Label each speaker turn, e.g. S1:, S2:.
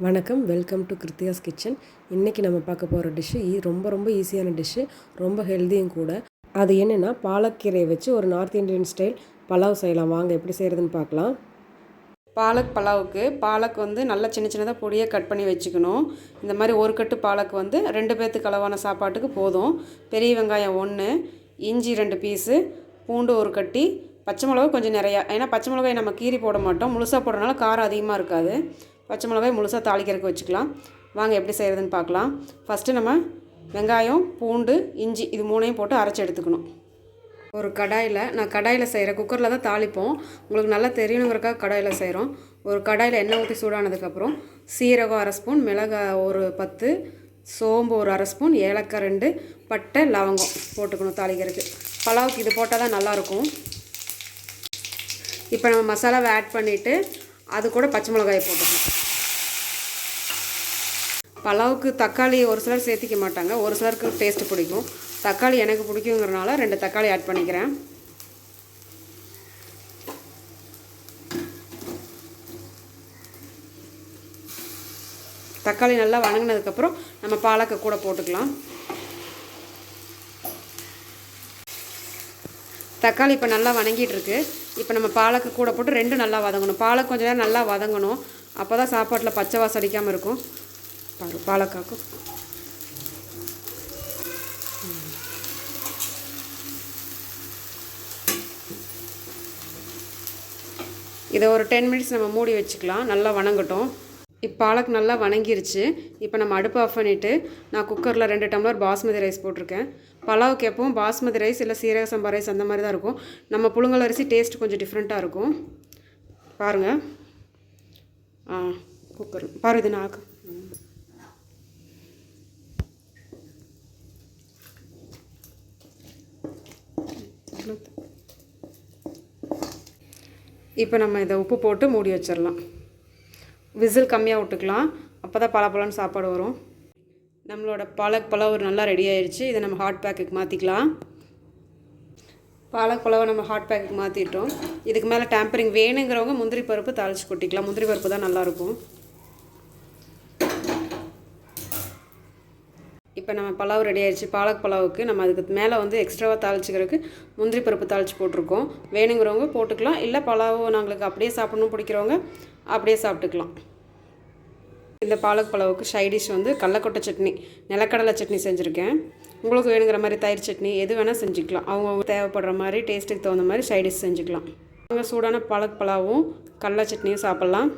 S1: வணக்கம், welcome to கிருத்தியாஸ் kitchen. இன்றைக்கி நம்ம பார்க்க போகிற டிஷ்ஷு ரொம்ப ஈஸியான டிஷ்ஷு, ரொம்ப ஹெல்த்தியும் கூட. அது என்னென்னா, பாலக்கீரையை வச்சு ஒரு நார்த் இந்தியன் ஸ்டைல் பலாவ் செய்யலாம். வாங்க எப்படி செய்கிறதுன்னு பார்க்கலாம்.
S2: பாலக் பலாவுக்கு பாலக் நல்லா சின்ன சின்னதாக பொடியாக கட் பண்ணி வச்சுக்கணும். இந்த மாதிரி ஒரு கட்டு பாலக் 2 பேர்த்துக்கு அளவான சாப்பாட்டுக்கு போதும். பெரிய வெங்காயம் 1, இஞ்சி 2 பீஸு, பூண்டு 1 கட்டி, பச்சை மிளகாய் கொஞ்சம் நிறையா. ஏன்னா பச்சை மிளகாய் நம்ம கீரி போட மாட்டோம், முழுசாக போடுறதுனால காரம் அதிகமாக இருக்காது. பச்சை மிளகாய் முழுசாக தாளிக்கிறதுக்கு வச்சுக்கலாம். வாங்க எப்படி செய்கிறதுன்னு பார்க்கலாம். ஃபஸ்ட்டு நம்ம வெங்காயம், பூண்டு, இஞ்சி இது 3ஐயும் போட்டு அரைச்சி எடுத்துக்கணும். ஒரு கடாயில், நான் கடாயில் செய்கிறேன், குக்கரில் தான் தாளிப்போம். உங்களுக்கு நல்லா தெரியணுங்கிறக்காக கடாயில் செய்கிறோம். ஒரு கடாயில் எண்ணெய் ஊற்றி சூடானதுக்கப்புறம் சீரகம் 1/2 ஸ்பூன், மிளகாய் ஒரு 10, சோம்பு ஒரு 1/2 ஸ்பூன், ஏலக்காய் 2, பட்டை, லவங்கம் போட்டுக்கணும் தாளிக்கிறதுக்கு. பலாவுக்கு இது போட்டால் தான் நல்லாயிருக்கும். இப்போ நம்ம மசாலாவை ஆட் பண்ணிவிட்டு அது கூட பச்சை மிளகாயை போட்டுக்கணும். பலாவுக்கு தக்காளி ஒரு சிலர் சேர்த்திக்க மாட்டாங்க, ஒரு சிலருக்கு டேஸ்ட்டு பிடிக்கும். தக்காளி எனக்கு பிடிக்குங்கிறனால 2 தக்காளி ஆட் பண்ணிக்கிறேன். தக்காளி நல்லா வணங்கினதுக்கப்புறம் நம்ம பாலக்கை கூட போட்டுக்கலாம். தக்காளி இப்போ நல்லா வணங்கிட்டுருக்கு. இப்போ நம்ம பாலக்கு கூட போட்டு 2 நல்லா வதங்கணும். பாலக்கு கொஞ்சம் நேரம் நல்லா வதங்கணும், அப்போ தான் சாப்பாட்டில் பச்சை வாசம் அடிக்காமல் இருக்கும். பாலக்காக்கும் இதை ஒரு 10 மினிட்ஸ் நம்ம மூடி வச்சுக்கலாம், நல்லா வணங்கட்டும். இப்போ பாலக் நல்லா வணங்கிருச்சு. இப்போ நம்ம அடுப்பு ஆஃப் பண்ணிவிட்டு நான் குக்கரில் 2 டம்ளர் பாஸ்மதி ரைஸ் போட்டிருக்கேன். பலாவுக்கு எப்பவும் பாஸ்மதி ரைஸ் இல்லை சீரக சம்பா ரைஸ் அந்த மாதிரி தான் இருக்கும். நம்ம புழுங்கல் அரிசி டேஸ்ட் கொஞ்சம் டிஃப்ரெண்ட்டாக இருக்கும். பாருங்கள், குக்கர் பாரு, இது நாக்கு. இப்போ நம்ம இதை உப்பு போட்டு மூடி வச்சிடலாம். விசில் கம்மியாக விட்டுக்கலாம், அப்போ தான் பலாப்பழம்னு சாப்பாடு வரும். நம்மளோட பாலக் பலாவ் நல்லா ரெடி ஆயிடுச்சு. இதை நம்ம ஹாட் பேக்குக்கு மாற்றிக்கலாம். பாலக் பலாவை நம்ம ஹாட் பேக்குக்கு மாற்றிட்டோம். இதுக்கு மேலே டேம்பரிங் வேணுங்கிறவங்க முந்திரி பருப்பு தாளித்து கொட்டிக்கலாம். முந்திரி பருப்பு தான் நல்லாயிருக்கும். இப்போ நம்ம பலாவ் ரெடி ஆயிடுச்சு. பாலக் பலாவுக்கு நம்ம அதுக்கு மேலே எக்ஸ்ட்ராவாக தாளிச்சிக்கிறதுக்கு முந்திரி பருப்பு தாளித்து போட்டிருக்கோம். வேணுங்கிறவங்க போட்டுக்கலாம், இல்லை பலாவோ நாங்களுக்கு அப்படியே சாப்பிடணும் பிடிக்கிறவங்க அப்படியே சாப்பிட்டுக்கலாம். இந்த பாலக் பலாவுக்கு சைடிஷ் கடலக்கொட்டை சட்னி, நிலக்கடலை சட்னி செஞ்சுருக்கேன். உங்களுக்கு வேணுங்கிற மாதிரி தயிர் சட்னி எது வேணால் செஞ்சுக்கலாம். அவங்க தேவைப்படுற மாதிரி டேஸ்ட்டுக்கு தகுந்த மாதிரி சைடிஷ் செஞ்சுக்கலாம். அவங்க சூடான பாலக் பலாவும் கடலை சட்னியும் சாப்பிட்லாம்.